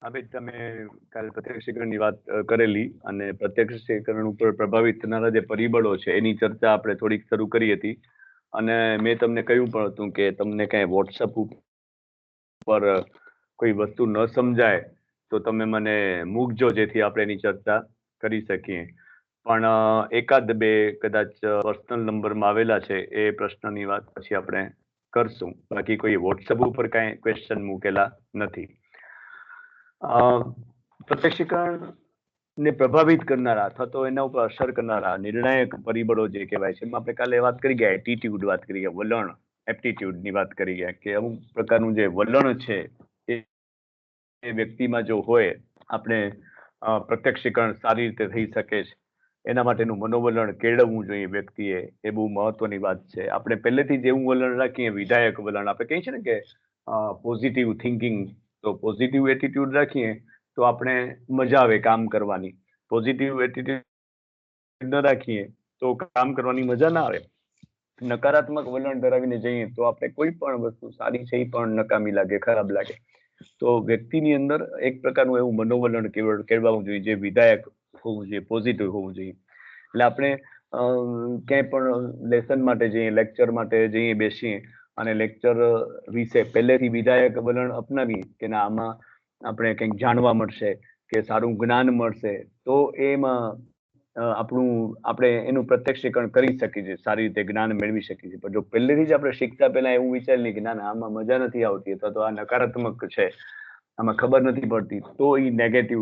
હવે તમે કાલે પ્રત્યક્ષીકરણની વાત કરેલી અને પ્રત્યક્ષીકરણ ઉપર પ્રભાવિત થનારા જે પરિબળો છે એની ચર્ચા આપણે થોડીક શરૂ કરી હતી અને મેં તમને કહ્યું પણ હતું કે તમને કઈ વોટ્સઅપ ઉપર કોઈ વસ્તુ ન સમજાય તો તમે મને મૂકજો જેથી આપણે એની ચર્ચા કરી શકીએ. પણ એકાદ બે કદાચ પર્સનલ નંબરમાં આવેલા છે એ પ્રશ્નની વાત પછી આપણે કરશું. બાકી કોઈ વોટ્સઅપ ઉપર કઈ ક્વેશ્ચન મૂકેલા નથી. પ્રત્યક્ષીકરણ ને પ્રભાવિત કરનારા અથવા તો એના ઉપર અસર કરનારા નિર્ણાયક પરિબળો જે કહેવાય છે એમાં આપણે કાલે વાત કરી ગયા એટીટ્યુડ વાત કરી ગયા, વલણ એપ્ટિટ્યુડ ની વાત કરી ગયા કે અમુક પ્રકારનું જે વલણ છે એ વ્યક્તિમાં જો હોય આપણે પ્રત્યક્ષીકરણ સારી રીતે થઈ શકે છે. એના માટેનું મનોવલણ કેળવવું જોઈએ વ્યક્તિએ, એ બહુ મહત્વની વાત છે. આપણે પહેલેથી જ એવું વલણ રાખીએ વિધાયક વલણ, આપણે કહીએ છીએ ને કે પોઝિટિવ થિંકિંગ, તો પોઝિટિવ એટીટ્યુડ રાખીએ તો આપણે મજા આવે કામ કરવાની. પોઝિટિવ એટીટ્યુડ ન રાખીએ તો કામ કરવાની મજા ના આવે. નકારાત્મક વલણ ધરાવીને જઈએ તો આપણે કોઈ પણ વસ્તુ સારી છે એ પણ નકામી લાગે, ખરાબ લાગે. તો વ્યક્તિની અંદર એક પ્રકારનું એવું મનોવલણ કેળવવું જોઈએ જે વિધાયક હોવું જોઈએ, પોઝિટિવ હોવું જોઈએ. એટલે આપણે ક્યાંય પણ લેસન માટે જઈએ, લેક્ચર માટે જઈએ, બેસીએ અને લેક્ચર વિશે પહેલેથી વિધાયક વલણ અપનાવીએ કે ના આમાં આપણે કંઈક જાણવા મળશે કે સારું જ્ઞાન મળશે, તો એમાં આપણે એનું પ્રત્યક્ષીકરણ કરી શકીએ છીએ, સારી રીતે જ્ઞાન મેળવી શકીએ છીએ. પણ જો પહેલેથી જ આપણે શીખતા પહેલા એવું વિચારીએ કે ના આમાં મજા નથી આવતી અથવા તો આ નકારાત્મક છે, આમાં ખબર નથી પડતી, તો એ નેગેટિવ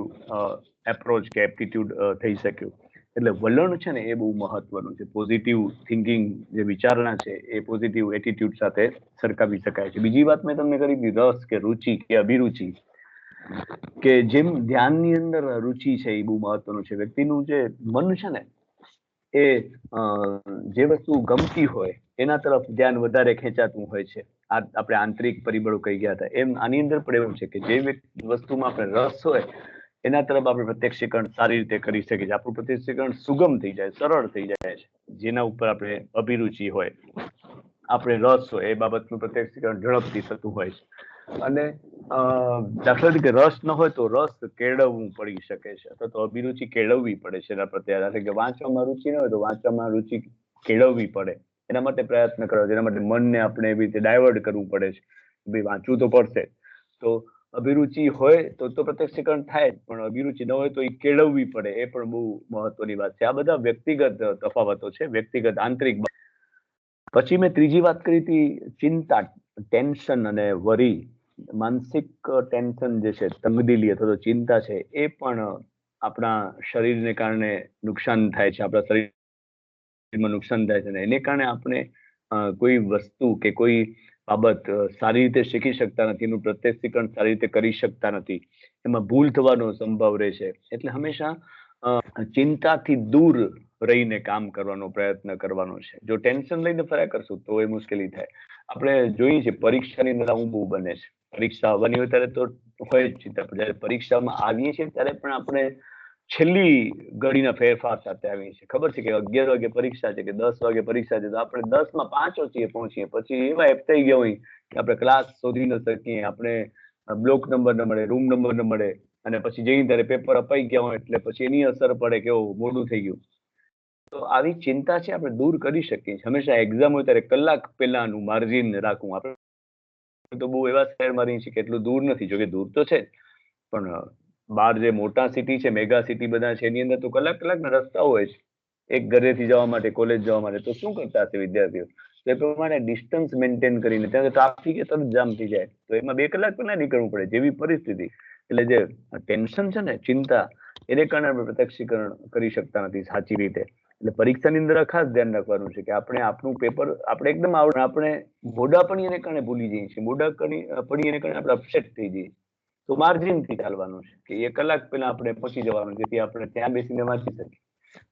એપ્રોચ કે એપ્ટિટ્યુડ થઈ શક્યું. એટલે વલણ છે ને એ બહુ મહત્વનું છે. પોઝિટિવ થિંકિંગ જે વિચારણા છે એ પોઝિટિવ એટીટ્યુડ સાથે સરખાવી શકાય છે. બીજી વાત મેં તમને કરી હતી રસ કે રુચિ કે અભિરુચિ, કે જેમ ધ્યાનની અંદર રુચિ છે એ બહુ મહત્વનું છે. વ્યક્તિનું જે મન છે ને એ જે વસ્તુ ગમતી હોય એના તરફ ધ્યાન વધારે ખેંચાતું હોય છે. આપણે આંતરિક પરિબળો કહી ગયા હતા એમ આની અંદર પણ એવું છે કે જે વસ્તુમાં આપણે રસ હોય એના તરફ આપણે પ્રત્યક્ષીકરણ સારી રીતે કરી શકીએ છીએ. આપણું પ્રત્યક્ષીકરણ સુગમ થઈ જાય, સરળ થઈ જાય છે. જેના ઉપર આપણે અભિરુચિ હોય, આપણે રસ હોય એ બાબતનું પ્રત્યક્ષીકરણ ઝડપથી થતું હોય છે. અને દાખલા તરીકે રસ ન હોય તો રસ કેળવવું પડી શકે છે અથવા તો અભિરુચિ કેળવવી પડે છે એના પ્રત્યે. કે વાંચવામાં રુચિ ન હોય તો વાંચવામાં રુચિ કેળવવી પડે, એના માટે પ્રયત્ન કરવા, એના માટે મનને આપણે એવી રીતે ડાયવર્ટ કરવું પડે છે. ભાઈ વાંચવું તો પડશે. તો અભિરુચિ હોય તો પ્રત્યક્ષીકરણ થાય જ, પણ અભિરુચિ ન હોય તો એ કેળવવી પડે, એ પણ બહુ મહત્વની વાત છે. આ બધા વ્યક્તિગત તફાવતો છે, વ્યક્તિગત આંતરિક. પછી મેં ત્રીજી વાત કરી હતી ચિંતા, ટેન્શન અને વરી. માનસિક ટેન્શન જે છે, તંગદિલી અથવા તો ચિંતા છે, એ પણ આપણા શરીરને કારણે નુકસાન થાય છે, આપણા શરીરમાં નુકસાન થાય છે. એને કારણે આપણે કોઈ વસ્તુ કે કોઈ બાબત સારી રીતે શીખી શકતા નથી, એનું પ્રત્યક્ષીકરણ સારી રીતે કરી શકતા નથી, એમાં ભૂલ થવાનો સંભવ રહે છે. એટલે હંમેશા ચિંતાથી દૂર રહીને કામ કરવાનો પ્રયત્ન કરવાનો છે. જો ટેન્શન લઈને ફર્યા કરશું તો એ મુશ્કેલી થાય. આપણે જોઈએ છીએ પરીક્ષાની અંદર આવું બહુ બને છે. પરીક્ષા આવવાની હોય ત્યારે તો હોય જ ચિંતા, પણ જયારે પરીક્ષામાં આવીએ છીએ ત્યારે પણ આપણે છેલ્લી ઘડીના ફેરફાર સાથે આવીએ છીએ. ખબર છે કે 11 વાગે પરીક્ષા છે કે 10 વાગે પરીક્ષા છે, તો આપણે 10:05 પહોંચીએ, પછી એવા એપ થઈ ગયા હોય કે આપણે ક્લાસ શોધી ન શકીએ, આપણે બ્લોક નંબર ન મળે, રૂમ નંબર ન મળે, અને પછી જઈને ત્યારે પેપર અપાઈ ગયા હોય એટલે પછી એની અસર પડે કે મોડું થઈ ગયું. તો આવી ચિંતા છે આપણે દૂર કરી શકીએ છીએ. હંમેશા એક્ઝામ હોય ત્યારે કલાક પહેલાનું માર્જિન રાખવું. આપણે તો બહુ એવા શહેરમાં રહીએ છીએ કે એટલું દૂર નથી, જોકે દૂર તો છે પણ બહાર જે મોટા સિટી છે, મેગા સિટી બધા છે, એની અંદર તો કલાકના રસ્તા હોય છે એક ઘરેથી જવા માટે, કોલેજ જવા માટે. તો શું કરતા હશે વિદ્યાર્થીઓ? તો એ પ્રમાણે ડિસ્ટન્સ મેન્ટેન કરીને, ત્યાં ટ્રાફિક તરત જામ થઈ જાય તો એમાં 2 કલાક પહેલા નીકળવું પડે, જેવી પરિસ્થિતિ. એટલે જે ટેન્શન છે ને, ચિંતા, એને કારણે આપણે પ્રત્યક્ષીકરણ કરી શકતા નથી સાચી રીતે. એટલે પરીક્ષાની અંદર ખાસ ધ્યાન રાખવાનું છે કે આપણે આપણું પેપર આપણે એકદમ આપણે મોઢાપણી એને કારણે ભૂલી જઈએ છીએ, મોઢાપણી એને કારણે આપણે અપસેટ થઈ જઈએ. તો માર્જિનથી ચાલવાનું છે કે 1 કલાક પહેલા આપણે પહોંચી જવાનું, જેથી આપણે ત્યાં બેસીને વાંચી શકીએ.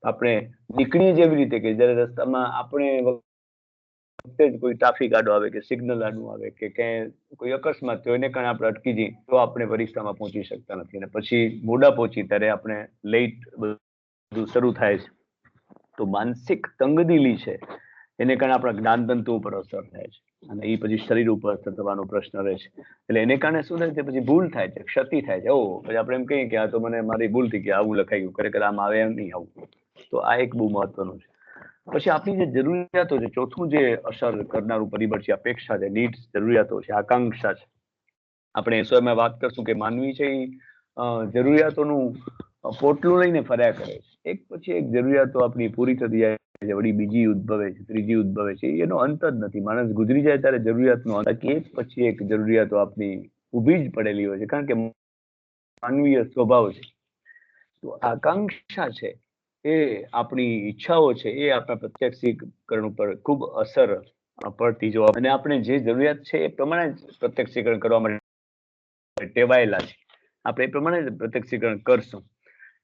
આપણે નીકળીએ જેવી રીતે કે જયારે રસ્તામાં આપણે વખતે જ કોઈ ટ્રાફિક આડો આવે કે સિગ્નલ આડું આવે કે ક્યાંય કોઈ અકસ્માત થયો એને કારણે આપણે અટકી જઈએ તો આપણે પરીક્ષામાં પહોંચી શકતા નથી. અને પછી મોડા પહોંચી ત્યારે આપણે લેટ બધું શરૂ થાય છે. તો માનસિક તંગદિલી છે એને કારણે આપણા જ્ઞાનતંતુ ઉપર અસર થાય છે. અને એ પછી શરીર ઉપર અસર થવાનો પ્રશ્ન રહે છે. એટલે એને કારણે શું થાય છે, પછી ભૂલ થાય છે, ક્ષતિ થાય છે. પછી આપણે એમ કહીએ કે આ તો મને મારી ભૂલ થઈ ગઈ, આવું લખાઈ ગયું, ખરેખર આમ આવે એમ નહીં આવું. તો આ એક બહુ મહત્વનું છે. પછી આપણી જે જરૂરિયાતો છે, ચોથું જે અસર કરનારું પરિબળ છે, અપેક્ષા છે, નીડ્સ, જરૂરિયાતો છે, આકાંક્ષા છે. આપણે એમાં વાત કરશું કે માનવી છે એ જરૂરિયાતોનું પોટલું લઈને ફર્યા કરે છે. એક પછી એક જરૂરિયાતો આપણી પૂરી થતી જાય છે, વળી બીજી ઉદ્ભવે છે, ત્રીજી ઉદ્ભવે છે. એનો અંત જ નથી. માણસ ગુજરી જાય ત્યારે જરૂરિયાતનો અંત, એક પછી એક જરૂરિયાતો આપણી ઊભી જ પડેલી હોય છે, કારણ કે માનવીય સ્વભાવ છે. તો આકાંક્ષા છે એ આપણી ઈચ્છાઓ છે એ આપણા પ્રત્યક્ષીકરણ ઉપર ખૂબ અસર પડતી જોવા, અને આપણે જે જરૂરિયાત છે એ પ્રમાણે જ પ્રત્યક્ષીકરણ કરવા માટે ટેવાયેલા છે. આપણે એ પ્રમાણે જ પ્રત્યક્ષીકરણ કરશું.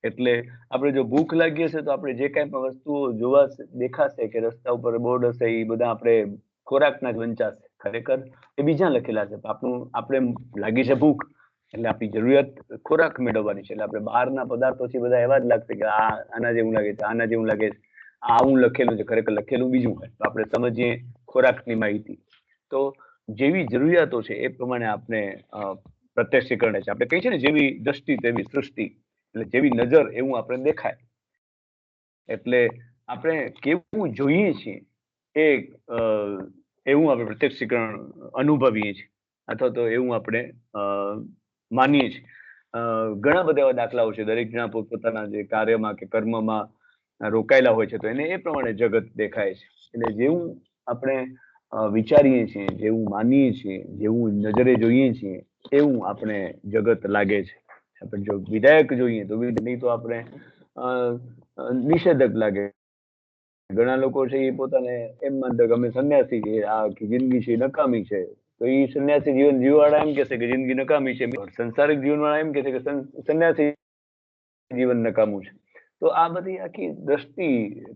એટલે આપણે જો ભૂખ લાગી હશે તો આપણે જે કાંઈ પણ વસ્તુઓ જોવા દેખાશે કે રસ્તા ઉપર બોર્ડ હશે, એ બધા આપણે ખોરાકના જ વંચાશે. ખરેખર એ બીજા લખેલા છે. આપણે લાગી છે ભૂખ એટલે આપણી જરૂરિયાત ખોરાક મેળવવાની છે. એટલે આપણે બહારના પદાર્થોથી બધા એવા જ લાગશે કે આના જેવું લાગે છે, આના જેવું લાગે છે, આવું લખેલું છે, ખરેખર લખેલું બીજું હોય. તો આપણે સમજીએ ખોરાકની માહિતી. તો જેવી જરૂરિયાતો છે એ પ્રમાણે આપણે પ્રત્યક્ષીકરણ છે. આપણે કહીએ છીએ ને, જેવી દ્રષ્ટિ તેવી સૃષ્ટિ. એટલે જેવી નજર એવું આપણે દેખાય. એટલે આપણે કેવું જોઈએ છીએ એ એવું આપણે પ્રત્યક્ષીકરણ અનુભવીએ છીએ, અથવા તો એવું આપણે માનીએ છીએ. ઘણા બધા એવા દાખલાઓ છે. દરેક જણા પોતપોતાના જે કાર્યમાં કે કર્મમાં રોકાયેલા હોય છે, તો એને એ પ્રમાણે જગત દેખાય છે. એટલે જેવું આપણે વિચારીએ છીએ, જેવું માનીએ છીએ, જેવું નજરે જોઈએ છીએ, એવું આપણે જગત લાગે છે. આપણે જો વિધાયક જોઈએ તો નહીં, તો આપણે નિષેધક લાગે. ઘણા લોકો છે એ પોતાને એમ માનતા કે અમે સંન્યાસી છીએ, આ જિંદગી છે નકામી છે. તો એ સંન્યાસી જીવન જીવવાળા એમ કહેશે કે જિંદગી નકામી છે. સંસારિક જીવનવાળા એમ કહેશે કે સંન્યાસી જીવન નકામું છે. તો આ બધી આખી દ્રષ્ટિ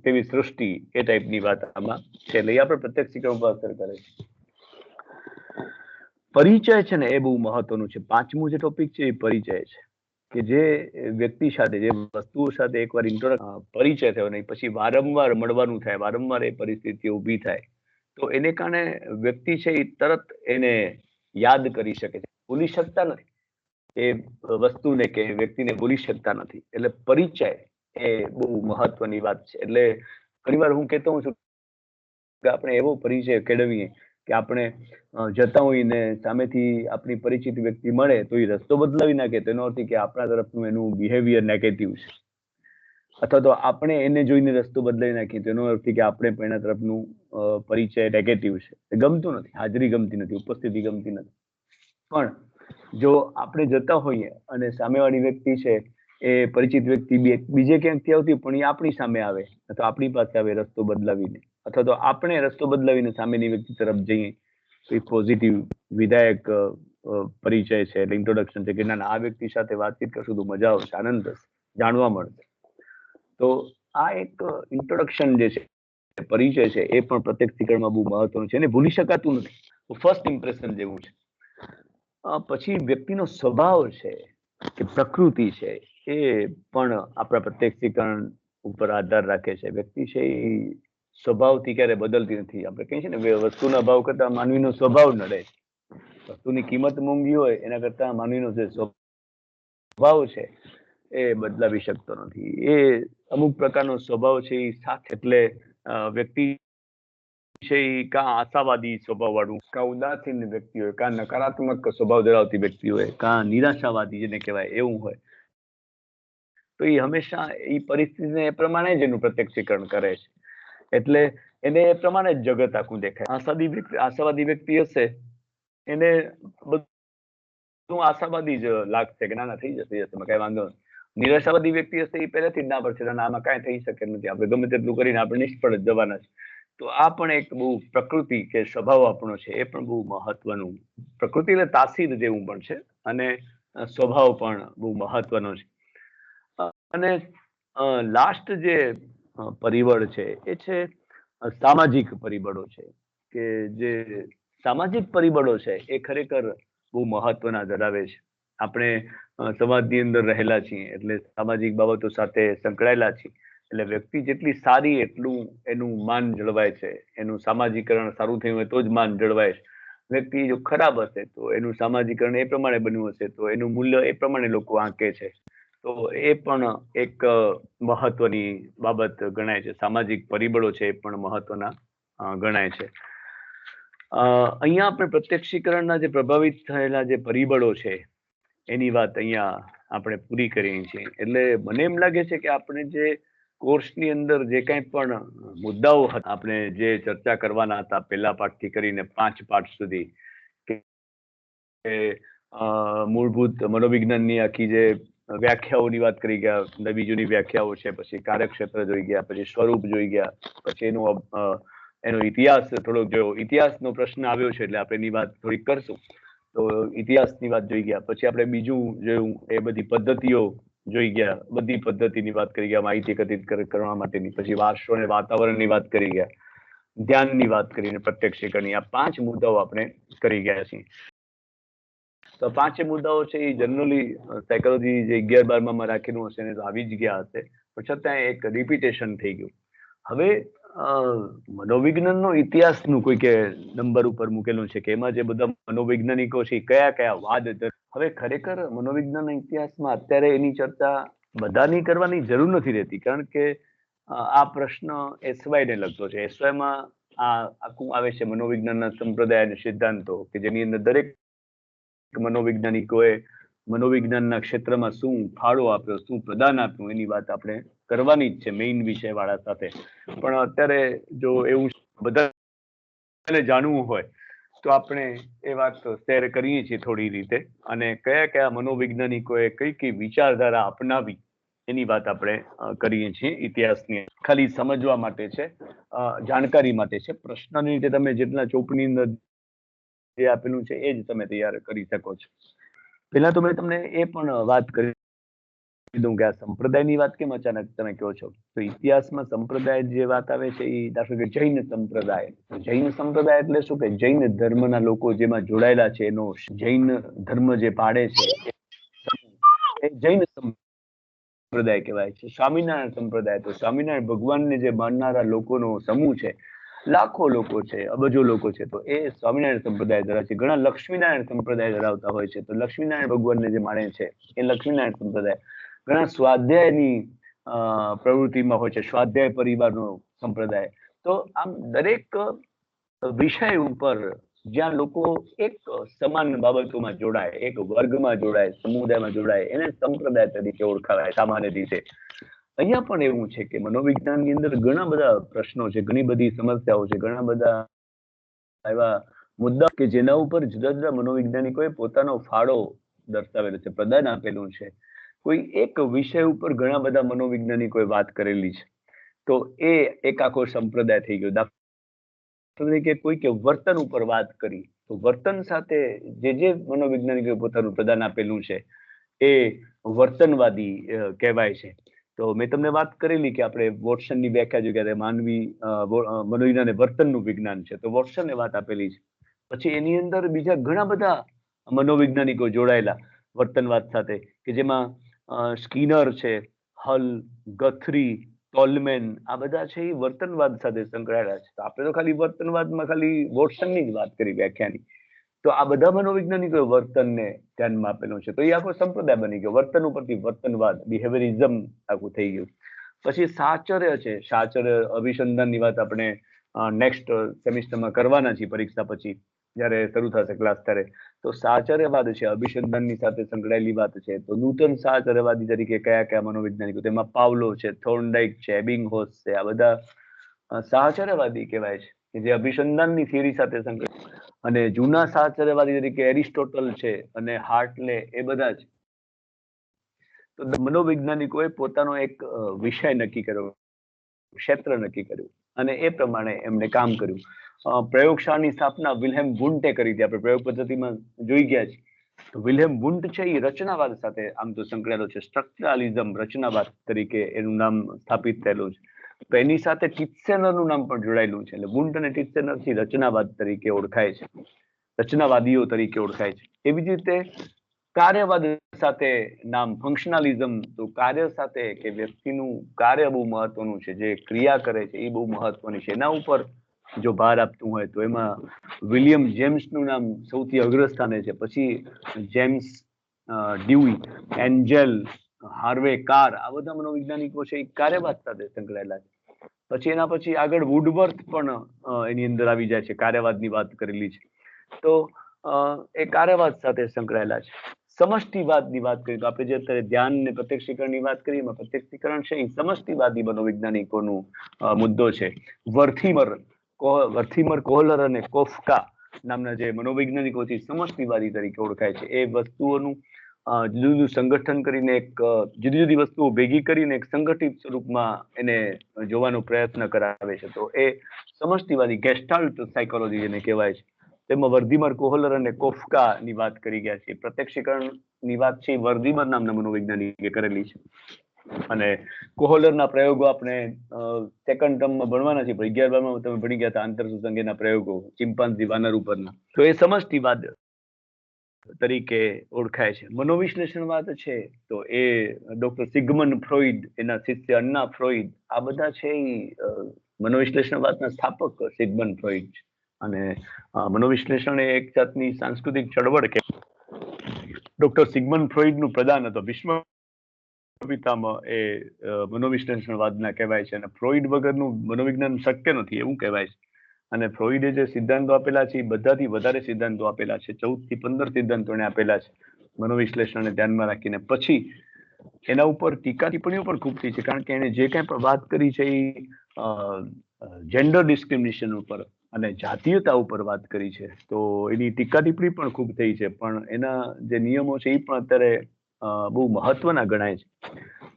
તેવી સૃષ્ટિ એ ટાઈપની વાત આમાં છે. એટલે આપણે પ્રત્યક્ષીકરણ ઉપર અસર કરે છે. પરિચય છે ને એ બહુ મહત્વનું છે. પાંચમું જે ટોપિક છે એ પરિચય છે, કે જે વ્યક્તિ સાથે, જે વસ્તુઓ સાથે એકવાર પરિચય થયો નહીં, પછી વારંવાર મળવાનું થાય, વારંવાર એ પરિસ્થિતિ ઊભી થાય, તો એને કારણે વ્યક્તિ છે એ તરત એને યાદ કરી શકે છે. ભૂલી શકતા નથી એ વસ્તુને કે વ્યક્તિને, ભૂલી શકતા નથી. એટલે પરિચય એ બહુ મહત્વની વાત છે. એટલે ઘણીવાર હું કહેતો હોઉં છું કે આપણે એવો પરિચય કેળવીએ કે આપણે જતા હોય ને સામેથી આપણી પરિચિત વ્યક્તિ મળે તો એ રસ્તો બદલાવી નાખે, તેનો અર્થ કે આપણા તરફનું એનું બિહેવિયર નેગેટિવ છે. અથવા તો આપણે એને જોઈને રસ્તો બદલાવી નાખીએ, તેનો અર્થ કે આપણે પણ એના તરફનું પરિચય નેગેટિવ છે. ગમતું નથી, હાજરી ગમતી નથી, ઉપસ્થિતિ ગમતી નથી. પણ જો આપણે જતા હોઈએ અને સામેવાળી વ્યક્તિ છે એ પરિચિત વ્યક્તિ બીજે ક્યાંકથી આવતી પણ એ આપણી સામે આવે, અથવા આપણી પાસે આવે રસ્તો બદલાવીને, અથવા તો આપણે રસ્તો બદલાવીને સામેની વ્યક્તિ તરફ જઈએ, તો એ પોઝિટિવ વિધાયક પરિચય છે, એટલે ઇન્ટ્રોડક્શન છે કે ના, આ વ્યક્તિ સાથે વાતચીત કરશું તો મજા આવશે, આનંદ થશે, જાણવા મળશે. તો આ એક ઇન્ટ્રોડક્શન જે છે, પરિચય છે, એ પણ પ્રત્યક્ષીકરણમાં બહુ મહત્વનું છે અને ભૂલી શકાતું નથી. ફર્સ્ટ ઇમ્પ્રેશન જેવું છે. પછી વ્યક્તિનો સ્વભાવ છે કે પ્રકૃતિ છે, એ પણ આપણા પ્રત્યક્ષીકરણ ઉપર આધાર રાખે છે. વ્યક્તિ છે એ સ્વભાવથી ક્યારે બદલતી નથી. આપણે કહીએ છીએ ને, વસ્તુના ભાવ કરતા માનવીનો સ્વભાવ નડે છે. વસ્તુની કિંમત મોંઘી હોય એના કરતા માનવીનો જે સ્વભાવ છે એ બદલાવી શકતો નથી. એ અમુક પ્રકારનો સ્વભાવ છે એ સાથે, એટલે વ્યક્તિ છે એ કાં આશાવાદી સ્વભાવ વાળું, કાં ઉદાસીન વ્યક્તિ હોય, કાં નકારાત્મક સ્વભાવ ધરાવતી વ્યક્તિ હોય, કાં નિરાશાવાદી જેને કહેવાય એવું હોય, તો એ હંમેશા એ પરિસ્થિતિને એ પ્રમાણે જ એનું પ્રત્યક્ષીકરણ કરે છે. એટલે એને એ પ્રમાણે જ જગત આખું દેખાય. આશાવાદી વ્યક્તિ હશે એને બધું આશાવાદી જ લાગશે કે ના થઈ જશે, કઈ વાંધો નહીં. નિરાશાવાદી વ્યક્તિ હશે એ પહેલેથી જ ના પડશે, આમાં કાંઈ થઈ શકે નથી, આપણે ગમે તેટલું કરીને આપણે નિષ્ફળ જ જવાના છે. તો આ પણ એક બહુ પ્રકૃતિ કે સ્વભાવ આપણો છે, એ પણ બહુ મહત્વનું. પ્રકૃતિ એટલે તાસીર જેવું પણ છે, અને સ્વભાવ પણ બહુ મહત્વનો છે. અને લાસ્ટ જે પરિબળ છે એ છે સામાજિક પરિબળો છે, કે જે સામાજિક પરિબળો છે એ ખરેખર બહુ મહત્વના ધરાવે છે. આપણે સમાજની અંદર રહેલા છીએ એટલે સામાજિક બાબતો સાથે સંકળાયેલા છીએ. એટલે વ્યક્તિ જેટલી સારી એટલું એનું માન જળવાય છે, એનું સામાજિકરણ સારું થયું હોય તો જ માન જળવાય છે. વ્યક્તિ જો ખરાબ હશે તો એનું સામાજિકરણ એ પ્રમાણે બન્યું હશે તો એનું મૂલ્ય એ પ્રમાણે લોકો આંકે છે. તો એ પણ એક મહત્વની બાબત ગણાય છે. સામાજિક પરિબળો છે એ પણ મહત્વના ગણાય છે. અહીંયા આપણે પ્રત્યક્ષીકરણના જે પ્રભાવિત થયેલા જે પરિબળો છે એની વાત અહીંયા આપણે પૂરી કરીએ છીએ. એટલે મને એમ લાગે છે કે આપણે જે કોર્સની અંદર જે કંઈ પણ મુદ્દાઓ હતા, આપણે જે ચર્ચા કરવાના હતા પહેલા પાઠથી કરીને 5 પાઠ સુધી, કે મૂળભૂત મનોવિજ્ઞાનની આખી જે વ્યાખ્યાઓની વાત કરી ગયા, નવી જૂની વ્યાખ્યાઓ છે, પછી કાર્યક્ષેત્ર જોઈ ગયા, પછી સ્વરૂપ જોઈ ગયા, પછી એનો ઇતિહાસ થોડોક જોયો. ઇતિહાસનો પ્રશ્ન આવ્યો છે એટલે આપણે એની વાત થોડીક કરશું. તો ઇતિહાસની વાત જોઈ ગયા, પછી આપણે બીજું જોયું એ બધી પદ્ધતિઓ જોઈ ગયા, બધી પદ્ધતિની વાત કરી ગયા, માહિતી એકત્રિત કરવા માટેની, પછી વારસો અને વાતાવરણની વાત કરી ગયા, ધ્યાનની વાત કરીને પ્રત્યક્ષીકરણની, આ 5 મુદ્દાઓ આપણે કરી ગયા છીએ. તો 5 મુદ્દાઓ છે એ જનરલી સાયકોલોજી જે 11-12માં રાખેલું હશે ને તો આવી જ ગયા હશે, પણ છતાં એક રિપીટેશન થઈ ગયું. હવે મનોવિજ્ઞાનનો ઇતિહાસનું કોઈ કે નંબર ઉપર મૂકેલું છે કે એમાં જે બધા મનોવૈજ્ઞાનિકો છે કયા કયા વાદ. હવે ખરેખર મનોવિજ્ઞાનના ઇતિહાસમાં અત્યારે એની ચર્ચા બધાની કરવાની જરૂર નથી રહેતી, કારણ કે આ પ્રશ્ન એસવાય ને લગતો છે. એસવાયમાં આ આખું આવે છે મનોવિજ્ઞાનના સંપ્રદાય અને સિદ્ધાંતો, કે જેની અંદર દરેક મનોવૈજ્ઞાનિકોએ મનોવિજ્ઞાનના ક્ષેત્રમાં શું ફાળો આપ્યો, શું પ્રદાન આપ્યું, એની વાત આપણે કરવાની જ છે મેઇન વિષય વાળા સાથે. પણ અત્યારે જો એવું બધાને જાણવું હોય તો આપણે એ વાત શેર કરીએ છીએ થોડી રીતે, અને કયા કયા મનોવૈજ્ઞાનિકોએ કઈ કઈ વિચારધારા અપનાવી એની વાત આપણે કરીએ છીએ ઇતિહાસની. ખાલી સમજવા માટે છે, જાણકારી માટે છે. પ્રશ્નની રીતે તમે જેટલા ચોપની અંદર જે આપેલું છે એ જ તમે તૈયાર કરી શકો છો. પહેલા તો મેં તમને એ પણ વાત કરી દઉં કે આ સંપ્રદાયની વાત કેમ અચાનક તમે કહો છો. તો ઇતિહાસમાં સંપ્રદાય જે વાત આવે છે એ દાખલા કે જૈન સંપ્રદાય. જૈન સંપ્રદાય એટલે શું? કે જૈન ધર્મના લોકો જેમાં જોડાયેલા છે, એનો જૈન ધર્મ જે પાડે છે એ જૈન સંપ્રદાય કહેવાય છે. સ્વામિનારાયણ સંપ્રદાય, તો સ્વામિનારાયણ ભગવાનને જે માનનારા લોકોનો સમૂહ છે, લાખો લોકો છે, અબજો લોકો છે, તો એ સ્વામિનારાયણ સંપ્રદાય ધરાવે છે. ઘણા લક્ષ્મીનારાયણ સંપ્રદાય ધરાવતા હોય છે, તો લક્ષ્મીનારાયણ ભગવાનને જે માને છે એ લક્ષ્મીનારાયણ સંપ્રદાય. ઘણા સ્વાધ્યાયની પ્રવૃત્તિમાં હોય છે, સ્વાધ્યાય પરિવારનો સંપ્રદાય. તો આમ દરેક વિષય ઉપર જ્યાં લોકો એક સમાન બાબતોમાં જોડાય, એક વર્ગમાં જોડાય, સમુદાયમાં જોડાય, એને સંપ્રદાય તરીકે ઓળખાવાય સામાન્ય રીતે. અહીંયા પણ એવું છે કે મનોવિજ્ઞાનની અંદર ઘણા બધા પ્રશ્નો છે, ઘણી બધી સમસ્યાઓ છે, ઘણા બધા એવા મુદ્દા કે જેના ઉપર જુદા જુદા મનોવૈજ્ઞાનિકોએ પોતાનો ફાળો દર્શાવેલો છે, પ્રદાન આપેલું છે. કોઈ એક વિષય ઉપર ઘણા બધા મનોવૈજ્ઞાનિકોએ વાત કરેલી છે, તો એ એક આખો સંપ્રદાય થઈ ગયો. દાખલા તરીકે કોઈકે વર્તન ઉપર વાત કરી, તો વર્તન સાથે જે મનોવૈજ્ઞાનિકોએ પોતાનું પ્રદાન આપેલું છે એ વર્તનવાદી કહેવાય છે. તો મેં તમને વાત કરેલી કે આપણે વોટસનની વ્યાખ્યા જોઈ કે માનવી મનોવિજ્ઞાન એ વર્તનનું વિજ્ઞાન છે, તો વોટસને વાત આપેલી છે. પછી એની અંદર બીજા ઘણા બધા મનોવૈજ્ઞાનિકો જોડાયેલા વર્તનવાદ સાથે, કે જેમાં સ્કિનર છે, હલ, ગથરી, ટોલમેન, આ બધા છે એ વર્તનવાદ સાથે સંકળાયેલા છે. તો આપણે તો ખાલી વર્તનવાદમાં ખાલી વોટસનની જ વાત કરી વ્યાખ્યાની. તો આ બધા મનોવૈજ્ઞાનિકોએ વર્તનને ધ્યાનમાં આપેલું છે, તો એ આખો સંપ્રદાય બની ગયો. વર્તન ઉપરથી વર્તનવાદ, બિહેવિયરિઝમ આખું થઈ ગયું. પછી સાચર્ય છે, સાચર્ય અભિસંધાનની વાત આપણે નેક્સ્ટ સેમિસ્ટરમાં કરવાના છીએ, પરીક્ષા પછી જયારે શરૂ થશે ક્લાસ ત્યારે. તો સાચર્યવાદ છે, અભિસંધાનની સાથે સંકળાયેલી વાત છે. તો નૂતન સાચર્યવાદી તરીકે કયા કયા મનોવૈજ્ઞાનિકો, તેમાં પાવલો છે, થોર્નડાઇક છે, એબિંગહોસ છે, આ બધા સાહચર્યવાદી કહેવાય છે, કે જે અભિસંધાનની થિયરી સાથે સંકળાયેલા. અને જૂના સાહચર્યવાદી તરીકે એરિસ્ટોટલ છે અને હાર્ટલે, એ બધા જ. તો મનોવૈજ્ઞાનિકોએ પોતાનો એક વિષય નક્કી કર્યો, ક્ષેત્ર નક્કી કર્યું, અને એ પ્રમાણે એમને કામ કર્યું. પ્રયોગશાળાની સ્થાપના વિલ્હેમ વુન્ટે કરી હતી. આપણે પ્રયોગ પદ્ધતિમાં જોઈ ગયા છીએ. તો વિલ્હેમ વુન્ટ છે એ રચનાવાદ સાથે આમ તો સંકળાયેલો છે. સ્ટ્રક્ચરાલિઝમ, રચનાવાદ તરીકે એનું નામ સ્થાપિત થયેલું છે. તો એની સાથે ટીત્સેનરનું નામ પણ જોડાયેલું છે. એટલે વુન્ટ અને ટીત્સેનરથી રચનાવાદ તરીકે ઓળખાય છે, રચનાવાદીઓ તરીકે ઓળખાય છે. એવી જ રીતે કાર્યવાદ સાથે નામ ફંક્શનાલિઝમ, તો કાર્ય સાથે કે વ્યક્તિનું કાર્ય બહુ મહત્વનું છે, જે ક્રિયા કરે છે એ બહુ મહત્વની છે, એના ઉપર જો ભાર આપતું હોય તો એમાં વિલિયમ જેમ્સનું નામ સૌથી અગ્રસ્થાને છે. પછી જેમ્સ ડ્યુઈ, એન્જલ, હાર્વે કાર, આ બધા મનોવૈજ્ઞાનિકો છે એ કાર્યવાદ સાથે સંકળાયેલા છે. પછી એના પછી આગળ વુડવર્થ પણ એની અંદર આવી જાય છે, કાર્યવાદની વાત કરેલી છે. તો એ કાર્યવાદ સાથે સંકળાયેલા છે. સમષ્ટિવાદની વાત કરીએ તો આપણે જે અત્યારે ધ્યાન ને પ્રત્યક્ષીકરણની વાત કરીએ, એમાં પ્રત્યક્ષીકરણ છે એ સમષ્ટિવાદી મનોવૈજ્ઞાનિકોનું મુદ્દો છે. વર્થીમર, કોહલર અને કોફકા નામના જે મનોવૈજ્ઞાનિકો છે સમષ્ટિવાદી તરીકે ઓળખાય છે. એ વસ્તુઓનું જુદું જુદું સંગઠન કરીને જુદી જુદી વસ્તુઓ ભેગી કરીને એક સંગઠિત સ્વરૂપમાં એને જોવાનો પ્રયત્ન કરાવે છે. તો એ સમષ્ટિવાદી ગેસ્ટાલ્ટ સાયકોલોજી જેને કહેવાય છે. તેમાં વર્ધીમર, કોહલર અને કોફકા ની વાત કરી ગયા છે. પ્રત્યક્ષીકરણ ની વાત છે વર્ધીમર નામના મનોવૈજ્ઞાનિકે કરેલી છે. અને કોહલરના પ્રયોગો આપણે સેકન્ડ ટર્મમાં ભણવાના છે, 11 તમે ભણી ગયા હતા આંતરસૂજ અંગેના પ્રયોગો ચિમ્પાન્ઝી વાનર ઉપરના. તો એ સમષ્ટિવાદ તરીકે ઓળખાય છે. મનોવિશ્લેષણવાદ છે તો એ ડોક્ટર સિગમન્ડ ફ્રોઈડ, એના શિષ્ય અન્ના ફ્રોઈડ, આ બધા છે એ મનોવિશ્લેષણવાદના સ્થાપક સિગમન્ડ ફ્રોઈડ છે. અને મનોવિશ્લેષણ એ એક જાતની સાંસ્કૃતિક ચળવળ કે ડોક્ટર સિગમન્ડ ફ્રોઈડનું પ્રદાન હતો. વિશ્વ પિતામહ એ મનોવિશ્લેષણવાદના કહેવાય છે. અને ફ્રોઈડ વગરનું મનોવિજ્ઞાન શક્ય નથી એવું કહેવાય છે. અને ફ્રોઈડે જે સિદ્ધાંતો આપેલા છે એ બધાથી વધારે સિદ્ધાંતો આપેલા છે. 14 થી 15 સિદ્ધાંતો એને આપેલા છે મનોવિશ્લેષણને ધ્યાનમાં રાખીને. પછી એના ઉપર ટીકા ટિપ્પણીઓ પણ ખૂબ થઈ છે, કારણ કે એને જે કાંઈ પણ વાત કરી છે એ જેન્ડર ડિસ્ક્રિમિનેશન ઉપર અને જાતીયતા ઉપર વાત કરી છે. તો એની ટીકા ટિપ્પણી પણ ખૂબ થઈ છે, પણ એના જે નિયમો છે એ પણ અત્યારે બહુ મહત્વના ગણાય છે.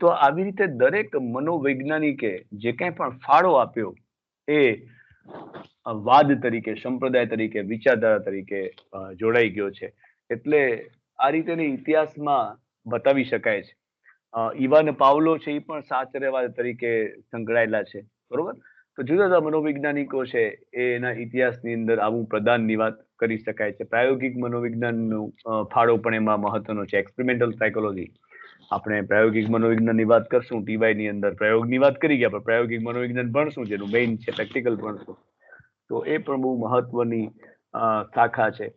તો આવી રીતે દરેક મનોવૈજ્ઞાનિકે જે કાંઈ પણ ફાળો આપ્યો એ વાદ તરીકે, સંપ્રદાય તરીકે, વિચારધારા તરીકે જોડાઈ ગયો છે. એટલે આ રીતે ઇતિહાસમાં બતાવી શકાય છે. ઇવાન પાવલો છે એ પણ સાચર્યવાદ તરીકે સંકળાયેલા છે, બરોબર. તો જુદા જુદા મનોવૈજ્ઞાનિકો છે એના ઇતિહાસની અંદર આવું પ્રદાનની વાત કરી શકાય છે. પ્રાયોગિક મનોવિજ્ઞાનનો ફાળો પણ એમાં મહત્વનો છે. એક્સપેરિમેન્ટલ સાયકોલોજી, આપણે પ્રાયોગિક મનોવિજ્ઞાનની વાત કરશું ટીવાય ની અંદર, પ્રયોગની વાત કરી ગયા, પણ પ્રાયોગિક મનોવિજ્ઞાન ભણશું જેનું મેઇન છે પ્રેક્ટિકલ ભણશું. તો એ પણ બહુ મહત્વની શાખા છે.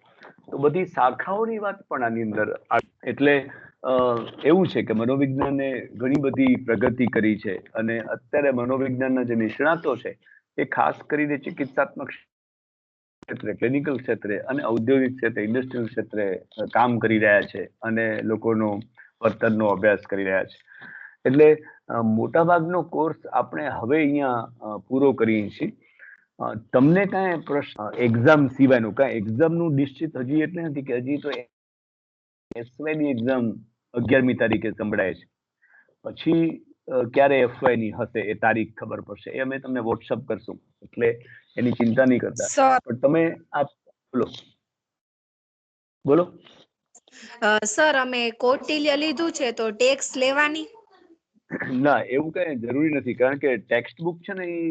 તો બધી શાખાઓની વાત પણ આની અંદર, એટલે એવું છે કે મનોવિજ્ઞાને ઘણી બધી પ્રગતિ કરી છે. અને અત્યારે મનોવિજ્ઞાનના જે નિષ્ણાતો છે એ ખાસ કરીને ચિકિત્સાત્મક ક્ષેત્રે, ક્લિનિકલ ક્ષેત્રે અને ઔદ્યોગિક ક્ષેત્રે, ઇન્ડસ્ટ્રીયલ ક્ષેત્રે કામ કરી રહ્યા છે અને લોકોનો વર્તનનો અભ્યાસ કરી રહ્યા છે. એટલે મોટાભાગનો કોર્સ આપણે હવે અહીંયા પૂરો કરીએ છીએ. તમને કાંઈ પ્રશ્ન એક્ઝામ સિવાયનું, કાંઈ એક્ઝામનું નિશ્ચિત હજી એટલે નથી કે હજી તો એસવાયની એક્ઝામ 11મી તારીખે સંભળાય છે. પછી ક્યારે એફવાય ની હશે એ તારીખ ખબર પડશે, એ અમે તમને વોટ્સઅપ કરશું, એટલે એની ચિંતા નહીં કરતા. સર પણ તમે બોલો બોલો. સર અમે કૌટિલ્ય લીધું છે તો ટેક્સ લેવાની? ના, એવું કઈ જરૂરી નથી, કારણ કે ટેક્સ્ટ બુક છે ને એ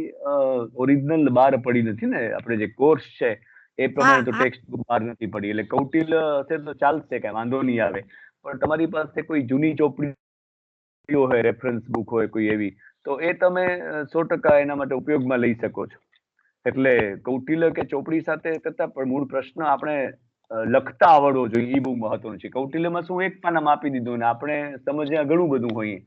ઓરિજિનલ બહાર પડી નથી ને. આપણે જે કોર્સ છે એ પ્રમાણે તો ટેક્સ્ટ બુક બહાર નથી પડી. એટલે કૌટિલ્ય હશે તો ચાલશે, કઈ વાંધો નહીં આવે. પણ તમારી પાસે કોઈ જૂની ચોપડી હોય, રેફરન્સ બુક હોય કોઈ એવી, તો એ તમે 100% એના માટે ઉપયોગમાં લઈ શકો છો. એટલે કૌટિલ્ય કે ચોપડી સાથે કરતા પણ મૂળ પ્રશ્ન આપણે લખતા આવડવો જોઈએ, એ બહુ મહત્વનું છે. કૌટિલ્યમાં શું એક પાનામાં આપી દીધું ને આપણે સમજ્યા ઘણું બધું હોય,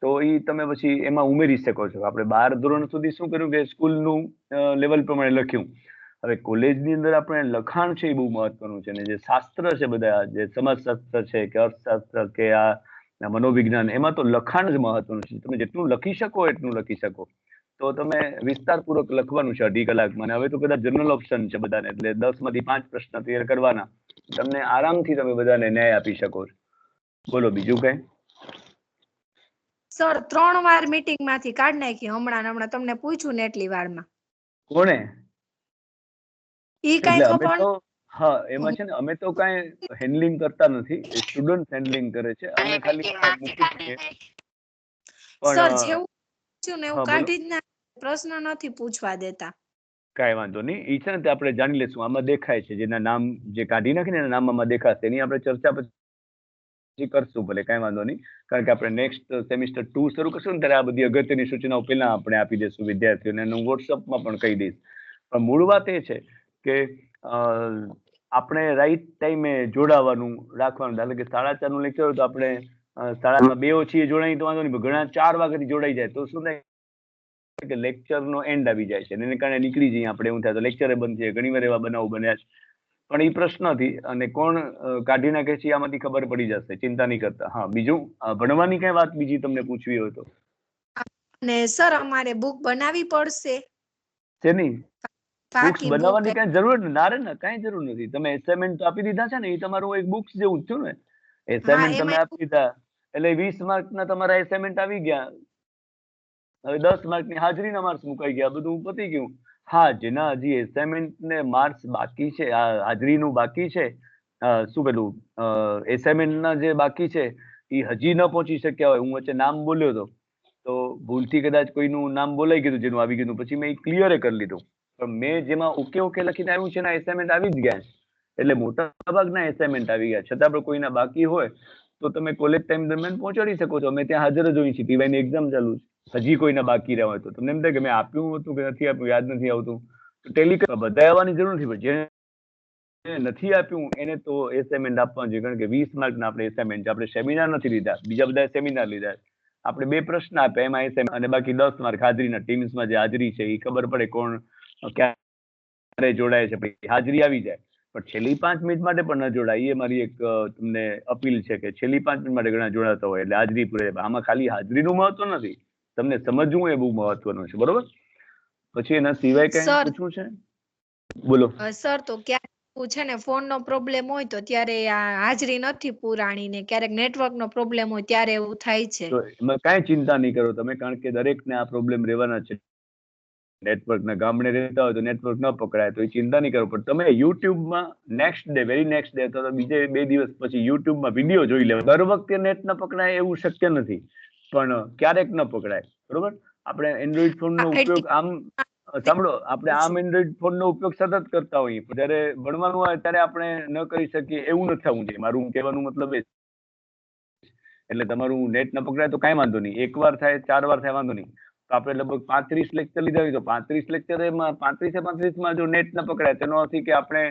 તો એ તમે પછી એમાં ઉમેરી શકો છો. આપણે 12 ધોરણ સુધી શું કર્યું કે સ્કૂલનું લેવલ પ્રમાણે લખ્યું. હવે કોલેજની અંદર આપણે લખાણ છે એ બહુ મહત્વનું છે. અને જે શાસ્ત્ર છે, બધા જે સમાજશાસ્ત્ર છે કે અર્થશાસ્ત્ર કે આ મનોવિજ્ઞાન, એમાં તો લખાણ જ મહત્વનું છે. તમે જેટલું લખી શકો એટલું લખી શકો. તો તમે વિસ્તારપૂર્વક લખવાનું છે 2.5 કલાકમાં. હવે તો કદાચ જનરલ ઓપ્શન છે બધાને, એટલે 10 માંથી 5 પ્રશ્ન ક્લિયર કરવાના. તમને આરામથી તમે બધાને ન્યાય આપી શકો છો. બોલો બીજું કઈ? સર 3 વાર મીટિંગ માંથી કાઢ નાખી હમણાં તમને પૂછ્યું ને એટલી વારમાં. કોણે? ઈ કઈ એટલે અમે ખબર? તો હા, એમાં છે ને અમે તો કઈ હેન્ડલિંગ કરતા નથી, સ્ટુડન્ટ હેન્ડલિંગ કરે છે. અમે ખાલી મૂકી છીએ. સર પણ જેવું પૂછ્યું ને એવું હા બોલો. કાઢી જ ના, પ્રશ્ન નથી પૂછવા દેતા. કાંઈ વાંધો નહીં, ઈ છે ને તે આપણે જાણી લેશું. આમાં દેખાય છે જેના નામ જે કાઢી નાખીને એના નામ આમાં દેખાશે. એની આપણે ચર્ચા પછી પછી કરશું ભલે, કાંઈ વાંધો નહીં. કારણ કે આપણે નેક્સ્ટ સેમિસ્ટર 2 શરૂ કરશું ને ત્યારે આ બધી અગત્યની સૂચનાઓ પહેલા આપણે આપી દઈશું વિદ્યાર્થીઓને, અને હું વોટ્સઅપમાં પણ કહી દઈશ. પણ મૂળ વાત એ છે કે આપણે રાઈટ ટાઈમે જોડાવાનું રાખવાનું. ધારો કે 4:30 નું લેક્ચર હોય તો આપણે 2:30 ઓછી જોડાઈ તો વાંધો નહીં, પણ ઘણા 4 વાગ્યાથી જોડાઈ જાય તો શું થાય કે લેક્ચરનો એન્ડ આવી જાય છે, એને કારણે નીકળી જઈએ આપણે, એવું થાય તો લેક્ચરે બંધ છે. ઘણી વાર એવા બનાવો બન્યા છે. પણ એ પ્રશ્ન નથી, અને કોણ કાઢી નાખે છે આમાંથી ખબર પડી જશે, ચિંતા નહીં કરતા. હા, બીજું ભણવાની કઈ વાત બીજી તમને પૂછવી હોય તો? અને સર અમારે બુક બનાવવી પડશે? શેની બુક્સ બાકી બુક બનાવવાની કઈ જરૂર ના રે ને, કઈ જરૂર નથી. તમે અસાઇનમેન્ટ તો આપી દીધા છે ને, એ તમારું એક બુક્સ જેવું જ થયું ને. હા અસાઇનમેન્ટ તમે એમાં આપી દીધા એટલે 20 માર્કના તમારા અસાઇનમેન્ટ આવી ગયા. હવે 10 માર્કની હાજરીના માર્ક્સ મુકાઈ ગયા, બધું પતી ગયું. હા, જેના હજી અસાઇનમેન્ટ ને માર્ક્સ બાકી છે, હાજરીનું બાકી છે, શું પેલું અસાઇનમેન્ટના જે બાકી છે એ હજી ન પહોંચી શક્યા હોય, હું વચ્ચે નામ બોલ્યો હતો તો ભૂલથી કદાચ કોઈનું નામ બોલાઈ ગયું, જેનું આવી ગયું, પછી મેં ક્લિયર કરી લીધું. પણ મેં જેમાં ઓકે ઓકે લખીને આવ્યું છે ને અસાઇનમેન્ટ આવી જ ગયા છે. એટલે મોટા ભાગના અસાઇનમેન્ટ આવી ગયા. છતાં પણ કોઈના બાકી હોય તો તમે કોલેજ ટાઈમ દરમિયાન પહોંચાડી શકો છો. અમે ત્યાં હાજર જ હોઈએ છીએ. ટીવાયની એક્ઝામ ચાલુ છે, હજી કોઈના બાકી રહ્યા હોય તો તમને એમ થાય કે મેં આપ્યું હતું કે નથી આપ્યું, યાદ નથી આવતું, તો ટેલિગ્રામ બધા આવવાની જરૂર નથી. જેને નથી આપ્યું એને તો એસાઇનમેન્ટ આપવાનું છે. કારણ કે 20 માર્કના આપણે એસાઇનમેન્ટ છે. આપણે સેમિનાર નથી લીધા, બીજા બધા સેમિનાર લીધા. આપણે 2 પ્રશ્ન આપ્યા એમાં એસાઇનમેન્ટ, અને બાકી 10 માર્ક હાજરીના. ટીમ્સમાં જે હાજરી છે એ ખબર પડે કોણ ક્યારે જોડાય છે. પછી હાજરી આવી જાય પણ છેલ્લી 5 મિનિટ માટે પણ ન જોડાય. એ મારી એક તમને અપીલ છે કે છેલ્લી 5 મિનિટ માટે ઘણા જોડાતા હોય એટલે હાજરી પૂરે. આમાં ખાલી હાજરીનું મહત્વ નથી, તમને સમજવું એ બહુ મહત્વનું છે. બરોબર? પછી એના સિવાય કઈ સર પૂછવું છે? બોલો. સર તો ક્યારેક છે ને ફોન નો પ્રોબ્લેમ હોય તો ત્યારે આ હાજરી નથી પુરાણી, ને ક્યારેક નેટવર્ક નો પ્રોબ્લેમ હોય ત્યારે એવું થાય છે. તો એમાં કાંઈ ચિંતા નહીં કરો તમે, કારણ કે દરેકને આ પ્રોબ્લેમ રહેવાના છે. નેટવર્કના ગામડે રહેતા હોય તો નેટવર્ક ન પકડાય તો એ ચિંતા નહીં કરો. પણ તમે યુટ્યુબમાં next day, very next day અથવા તો બીજે 2 દિવસ પછી યુટ્યુબમાં વિડીયો જોઈ લેવા. દર વખતે નેટ ન પકડાય એવું શક્ય નથી, પણ ક્યારેક ન પકડાય. બરોબર? આપણે એન્ડ્રોઈડ ફોનનો ઉપયોગ આમ સાંભળો, આપણે આમ એન્ડ્રોઈડ ફોનનો ઉપયોગ સતત કરતા હોઈએ, પણ જ્યારે ભણવાનું હોય ત્યારે આપણે ન કરી શકીએ એવું નથી થવું જોઈએ. મારું કહેવાનું મતલબ એ. એટલે તમારું નેટ ન પકડાય તો કાંઈ વાંધો નહીં. 1 વાર થાય, 4 વાર થાય, વાંધો નહીં. તો આપણે લગભગ 35 લેક્ચર લીધા હોય તો 35 લેક્ચર એમાં 35 જો નેટ ન પકડાય તેનો અર્થ કે આપણે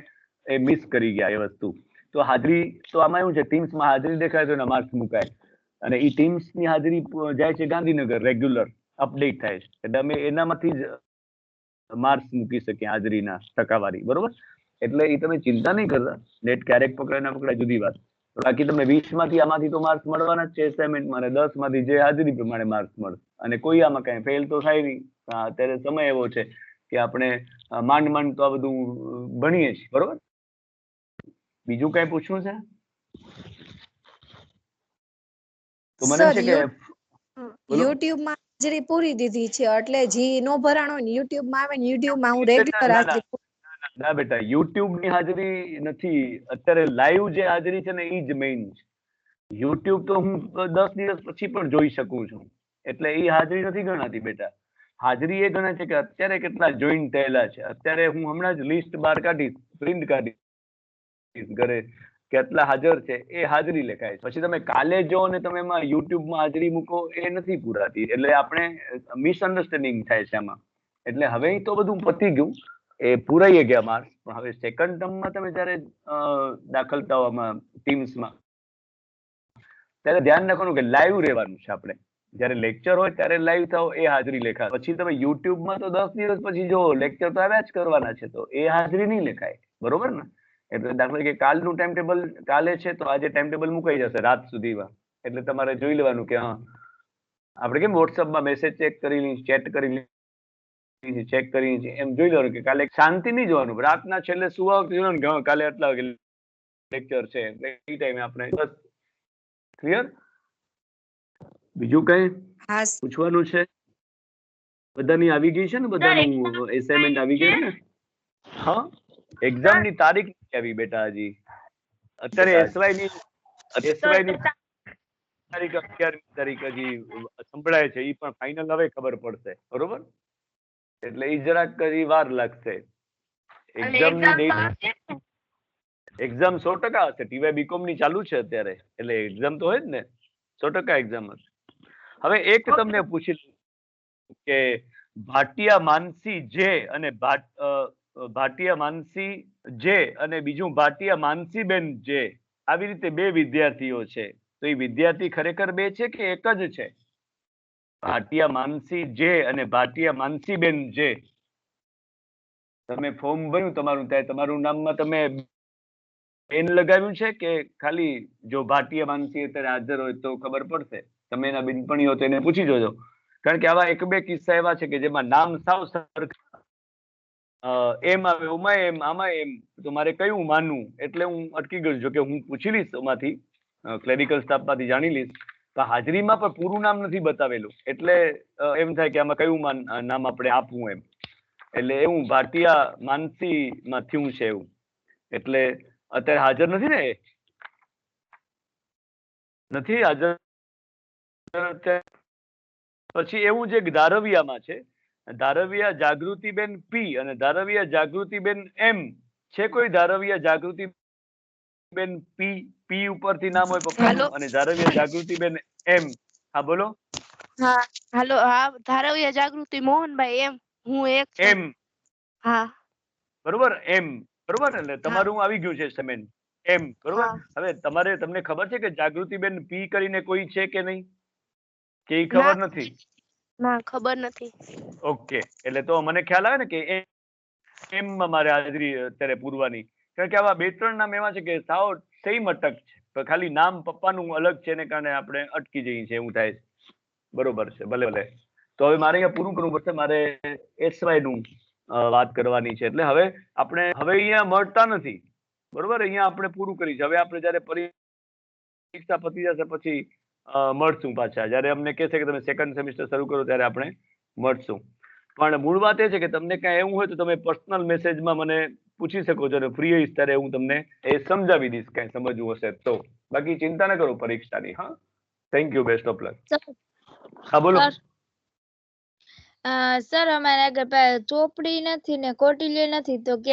એ મિસ કરી ગયા એ વસ્તુ. તો હાજરી તો આમાં એવું છે, ટીમ્સમાં હાજરી દેખાય તો એના માર્ક્સ મુકાય, અને એ ટીમ્સની હાજરી જાય છે ગાંધીનગર, રેગ્યુલર અપડેટ થાય છે. એટલે અમે એનામાંથી જ માર્ક્સ મૂકી શકીએ, હાજરીના ટકાવારી. બરોબર? એટલે એ તમે ચિંતા નહીં કરતા. નેટ ક્યારેક પકડાય ના પકડાય જુદી વાત. બાકી તમને 20 માંથી આમાંથી તો માર્ક્સ મળવાના જ છે અસાઇનમેન્ટમાં, અને 10 માંથી જે હાજરી પ્રમાણે માર્ક્સ મળે. અને કોઈ આમાં કઈ ફેલ તો થાય નહીં. અત્યારે સમય એવો છે કે આપણે માંડ તો આ બધું ભણીએ છીએ. બરોબર? બીજું કઈ પૂછવું છે તો મને એમ સર છે કે યુટ્યુબ માં હાજરી પૂરી દીધી છે, એટલે જી નો ભરાણો હોય ને યુટ્યુબ માં આવે ને યુટ્યુબ માં હું રેગ્યુલર ના હાજરી. ના બેટા, યુટ્યુબ ની હાજરી નથી. અત્યારે લાઈવ જે હાજરી છે ને એ જ મેઇન છે. યુટ્યુબ તો હું 10 દિવસ પછી પણ જોઈ શકું છું, એટલે એ હાજરી નથી ગણાતી બેટા. હાજરી એ ગણે છે કે અત્યારે કેટલા જોઈન થયેલા છે. અત્યારે હું હમણાં જ લિસ્ટ બહાર કાઢીશ, પ્રિન્ટ કાઢીશ ઘરે, કેટલા હાજર છે એ હાજરી લેખાય. પછી તમે કાલે જો ને તમે એમાં યુટ્યુબમાં હાજરી મૂકો એ નથી પુરાતી. એટલે આપણે મિસઅન્ડરસ્ટેન્ડિંગ થાય છે આમાં. એટલે હવે તો બધું પતી ગયું, એ પૂરાઈ ગયા માર્ક્સ. પણ હવે સેકન્ડ ટર્મમાં તમે જયારે દાખલ થાવ આમાં ટીમ્સમાં, ત્યારે ધ્યાન રાખવાનું કે લાઈવ રહેવાનું છે. આપણે જયારે લેક્ચર હોય ત્યારે લાઈવ થાવ, એ હાજરી લેખાય. પછી તમે યુટ્યુબમાં તો 10 દિવસ પછી જો લેક્ચર તો આવ્યા જ કરવાના છે, તો એ હાજરી નહીં લેખાય. બરોબર ને? એટલે દાખલા કે કાલનું ટાઈમ ટેબલ કાલે છે તો આજે ટાઈમ ટેબલ મુકાઈ જશે રાત સુધીમાં. એટલે તમારે જોઈ લેવાનું કે હા, આપણે કેમ વોટ્સઅપમાં મેસેજ ચેક કરી લઈએ, ચેટ કરી લઈએ, ચેક કરી એમ જોઈ લેવાનું કે કાલે શાંતિ નહીં જોવાનું. રાતના છેલ્લે સુવા વખતે જોવાનું કે કાલે આટલા વાગે લેક્ચર છે, એટલે એ ટાઈમે આપણે બસ. ક્લિયર? બીજું કઈ પૂછવાનું છે? બધાની આવી ગઈ છે ને? બધાનું એસાઇનમેન્ટ આવી ગયું ને? હા, એક્ઝામ ની તારીખ નથી આવી બેટા હજી. અત્યારે એસવાય ની તારીખ 11મી તારીખ હજી સંભળાય છે. એ પણ ફાઇનલ હવે ખબર પડશે. બરોબર? એટલે એ જરાક વાર લાગશે. એક્ઝામ ની ડેટ એક્ઝામ 100% હશે. ટીવાય બીકોમ ની ચાલુ છે અત્યારે, એટલે એક્ઝામ તો હોય જ ને, 100% એક્ઝામ હશે. હવે એક તમને પૂછી લઉં કે ભાટિયા માનસી જે અને ભાટિયા માનસી જે અને બીજું ભાટિયા માનસીબેન જે, આવી રીતે બે વિદ્યાર્થીઓ છે, તો એ વિદ્યાર્થી ખરેખર બે છે કે એક જ છે? ભાટિયા માનસી જે અને ભાટિયા માનસીબેન જે, તમે ફોર્મ ભર્યું તમારું, ત્યાં તમારું નામમાં તમે બેન લગાવ્યું છે કે ખાલી જો ભાટિયા માનસી અત્યારે હાજર હોય તો ખબર પડશે, તમે એના બેનપણી હો તો એને પૂછી જોજો, કારણ કે આવા એક બે કિસ્સા એવા છે કે જેમાં નામ સાવ સરખા, એમ આવે ઉમાં એમ આમાં એમ, તો મારે કયું માનવું, એટલે હું અટકી ગયો છું કે હું પૂછી લઈશ એમાંથી, ક્લેરિકલ સ્ટાફમાંથી જાણી લઈશ. તો હાજરીમાં પણ પૂરું નામ નથી બતાવેલું, એટલે એમ થાય કે આમાં કયું નામ આપણે આપવું એમ, એટલે એવું ભાટિયા માનસી માં થયું છે એવું, એટલે અત્યારે હાજર નથી ને, નથી હાજર. પછી એવું છે કે ધારવિયામાં છે, ધારવિયા જાગૃતિબેન પી અને ધારવિયા જાગૃતિબેન એમ, છે કોઈ ધારવિયા જાગૃતિબેન પી, પી ઉપરથી નામ હોય પપ્પાનું, અને ધારવિયા જાગૃતિબેન એમ? હા બોલો. હા હાલો, હા ધારવિયા જાગૃતિ મોહનભાઈ એમ, હું એક છું. એમ, હા બરોબર, એમ બરોબર, એટલે તમારું આવી ગયું છે સેમેન એમ, બરોબર. હા. હવે તમને ખબર છે કે જાગૃતિબેન પી કરીને કોઈ છે કે નહીં, કે ઈ ખબર નથી? ના ખબર નથી. ઓકે, એટલે તો મને ખ્યાલ આવે ને કે એમ મારે હાજરી અત્યારે પૂરવાની, કારણ કે આવા બે ત્રણ નામ એવા છે કે સાવ સેમ અટક છે, તો ખાલી નામ પપ્પાનું અલગ છે ને કારણે આપણે અટકી જઈએ છીએ, એવું થાય છે. બરોબર છે, ભલે ભલે. તો હવે મારે અહીંયા પૂરું કરવું પડશે, મારે એસવાય નું વાત કરવાની છે, એટલે હવે અહીંયા મળતા નથી, બરોબર, અહીંયા આપણે પૂરું કરીશું. હવે આપણે જયારે પરીક્ષા પતી જશે પછી મળશું પાછા, જયારે અમને કહેશે કે તમે સેકન્ડ સેમિસ્ટર શરૂ કરો ત્યારે આપણે મળશું. પણ મૂળ વાત એ છે કે તમને કાંઈ એવું હોય તો તમે પર્સનલ મેસેજમાં મને પૂછી શકો છો, અને ફ્રી હોઈશ ત્યારે હું તમને એ સમજાવી દઈશ, કાંઈ સમજવું હશે તો. બાકી ચિંતા ન કરો પરીક્ષાની. હા, thank you, best of luck. હા બોલો. સર અમારે આગળ ચોપડી નથી ને કોટિલિયર નથી, તો